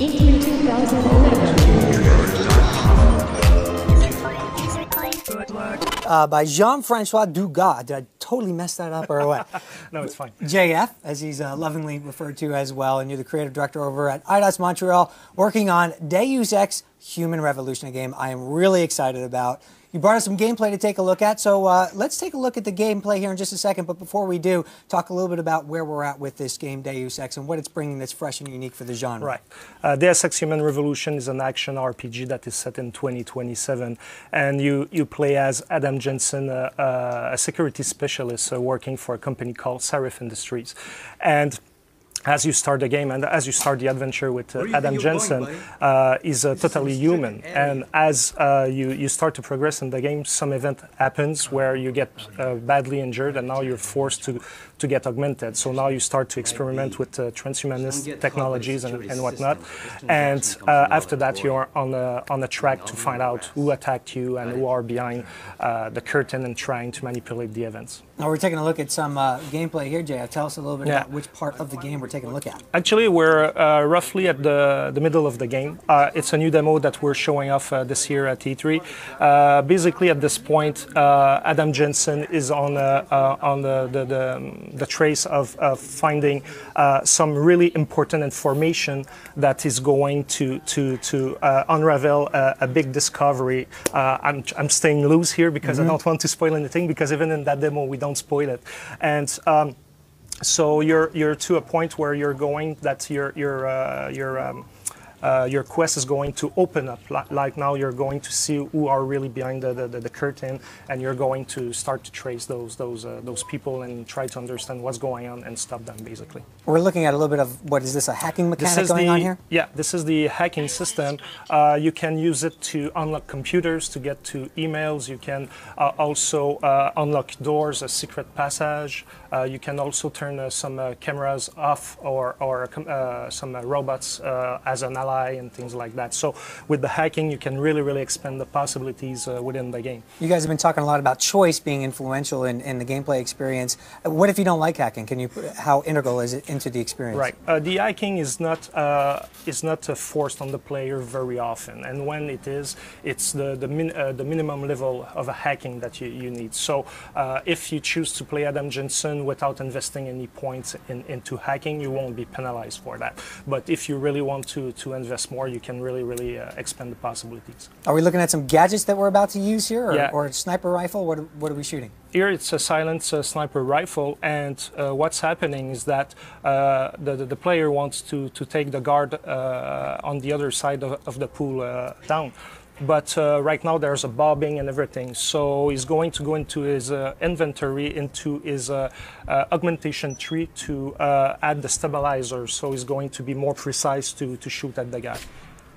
in 2011. By Jean-Francois Dugas. Did I totally mess that up or what? No, it's fine. JF, as he's lovingly referred to as well, and you're the creative director over at IDOS Montreal, working on Deus Ex Human Revolution, a game I am really excited about. You brought us some gameplay to take a look at, so let's take a look at the gameplay here in just a second, but before we do, talk a little bit about where we're at with this game, Deus Ex, and what it's bringing that's fresh and unique for the genre. Right. Deus Ex Human Revolution is an action RPG that is set in 2027, and you play as Adam Jensen, a security specialist working for a company called Serif Industries. And as you start the game and as you start the adventure with Adam Jensen, is totally human. And as you start to progress in the game, some event happens where you get badly injured, and now you're forced to get augmented. So now you start to experiment with transhumanist technologies and whatnot. And after that, you're on a track to find out who attacked you and who are behind the curtain and trying to manipulate the events. Now we're taking a look at some gameplay here, Jay. Tell us a little bit about which part of the game we're taking a look at. Actually, we're roughly at the middle of the game. It's a new demo that we're showing off this year at E3. Basically, at this point, Adam Jensen is on the trace of finding some really important information that is going to unravel a big discovery. I'm staying loose here because I don't want to spoil anything, because even in that demo we don't spoil it. And so you're to a point where you're going that your quest is going to open up. Like now, you're going to see who are really behind the curtain, and you're going to start to trace those people and try to understand what's going on and stop them, basically. We're looking at a little bit of, what is this, a hacking mechanic going on here? Yeah, this is the hacking system. You can use it to unlock computers, to get to emails. You can also unlock doors, a secret passage. You can also turn some cameras off, or some robots as an ally, and things like that. So with the hacking, you can really expand the possibilities within the game. You guys have been talking a lot about choice being influential in the gameplay experience. What if you don't like hacking? How integral is it into the experience? Right. The hacking is not forced on the player very often, and when it is, it's the minimum level of a hacking that you need. So if you choose to play Adam Jensen without investing any points into hacking, you won't be penalized for that. But if you really want to invest more, you can really expand the possibilities. Are we looking at some gadgets that we're about to use here, or a sniper rifle? What are we shooting? Here it's a silent sniper rifle, and what's happening is that the player wants to take the guard on the other side of the pool down. But right now there's a bobbing and everything, so he's going to go into his inventory, into his augmentation tree to add the stabilizer, so he's going to be more precise to shoot at the guy.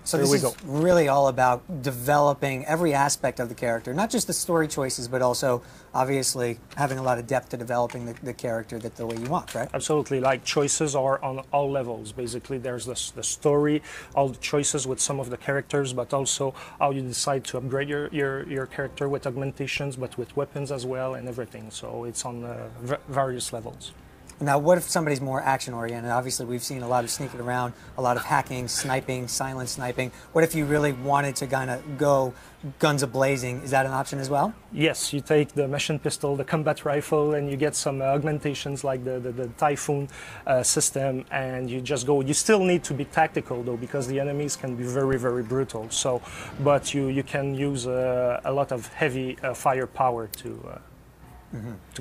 So this is really all about developing every aspect of the character, not just the story choices, but also, obviously, having a lot of depth to developing the character the way you want, right? Absolutely. Like, choices are on all levels. Basically, there's the story, all the choices with some of the characters, but also how you decide to upgrade your character with augmentations, but with weapons as well, and everything. So it's on various levels. Now, what if somebody's more action-oriented? Obviously, we've seen a lot of sneaking around, a lot of hacking, sniping, silent sniping. What if you really wanted to kind of go guns a-blazing? Is that an option as well? Yes, you take the machine pistol, the combat rifle, and you get some augmentations like the Typhoon system, and you just go. You still need to be tactical, though, because the enemies can be very brutal. So, but you can use a lot of heavy firepower to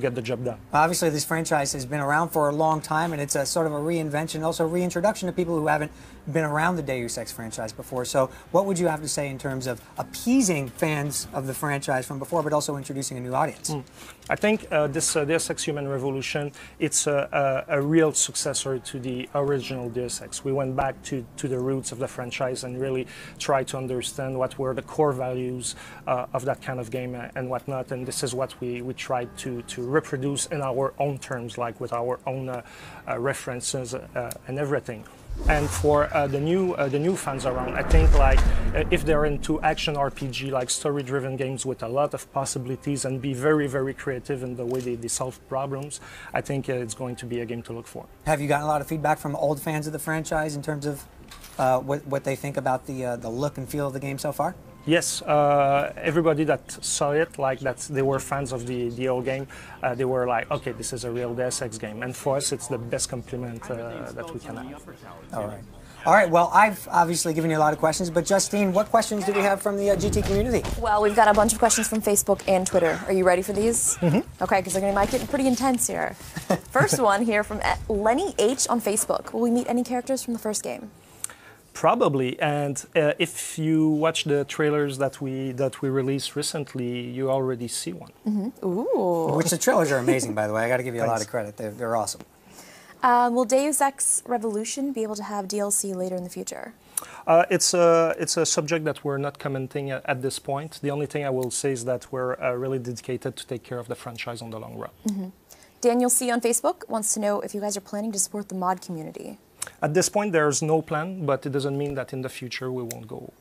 get the job done. Obviously, this franchise has been around for a long time, and it's a sort of a reinvention, also a reintroduction to people who haven't been around the Deus Ex franchise before. So what would you have to say in terms of appeasing fans of the franchise from before, but also introducing a new audience? I think this Deus Ex Human Revolution, it's a real successor to the original Deus Ex. We went back to the roots of the franchise and really tried to understand what were the core values of that kind of game and whatnot, and this is what we tried to reproduce in our own terms, like with our own references and everything. And for the new fans around, I think like if they're into action RPG, like story-driven games with a lot of possibilities and be very creative in the way they solve problems, I think it's going to be a game to look for. Have you gotten a lot of feedback from old fans of the franchise in terms of what they think about the look and feel of the game so far? Yes, everybody that saw it, like that, they were fans of the old game. They were like, okay, this is a real Deus Ex game, and for us, it's the best compliment that we can have. All right. All right, well, I've obviously given you a lot of questions, but Justine, what questions do we have from the GT community? Well, we've got a bunch of questions from Facebook and Twitter. Are you ready for these? Mm-hmm. Okay, because they're might get pretty intense here. First one here from Lenny H on Facebook. Will we meet any characters from the first game? Probably, and if you watch the trailers that we released recently, you already see one. Mm-hmm. Ooh. Which the trailers are amazing, by the way. I got to give you a lot of credit. They're awesome. Will Deus Ex Revolution be able to have DLC later in the future? It's a subject that we're not commenting at this point. The only thing I will say is that we're really dedicated to take care of the franchise on the long run. Mm-hmm. Daniel C. on Facebook wants to know if you guys are planning to support the mod community. At this point, there's no plan, but it doesn't mean that in the future we won't go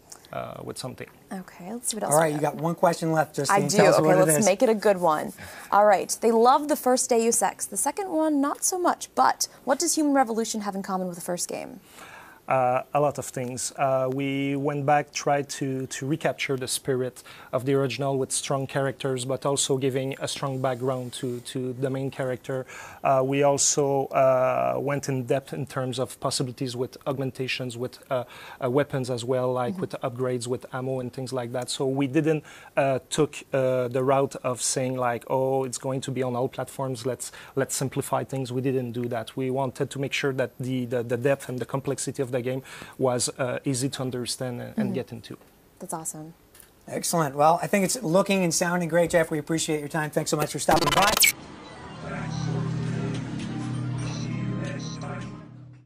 with something. Okay, let's see what else. All right, you got one question left, Justine. I do. Tell us okay, what let's make it a good one. All right, they love the first Deus Ex. The second one, not so much. But what does Human Revolution have in common with the first game? A lot of things. We went back, tried to recapture the spirit of the original with strong characters, but also giving a strong background to the main character. We also went in depth in terms of possibilities with augmentations, with weapons as well, like with upgrades, with ammo and things like that. So we didn't took the route of saying like, oh, it's going to be on all platforms. Let's simplify things. We didn't do that. We wanted to make sure that the depth and the complexity of the game was easy to understand and get into. That's awesome. Excellent. Well, I think it's looking and sounding great, Jeff. We appreciate your time. Thanks so much for stopping by.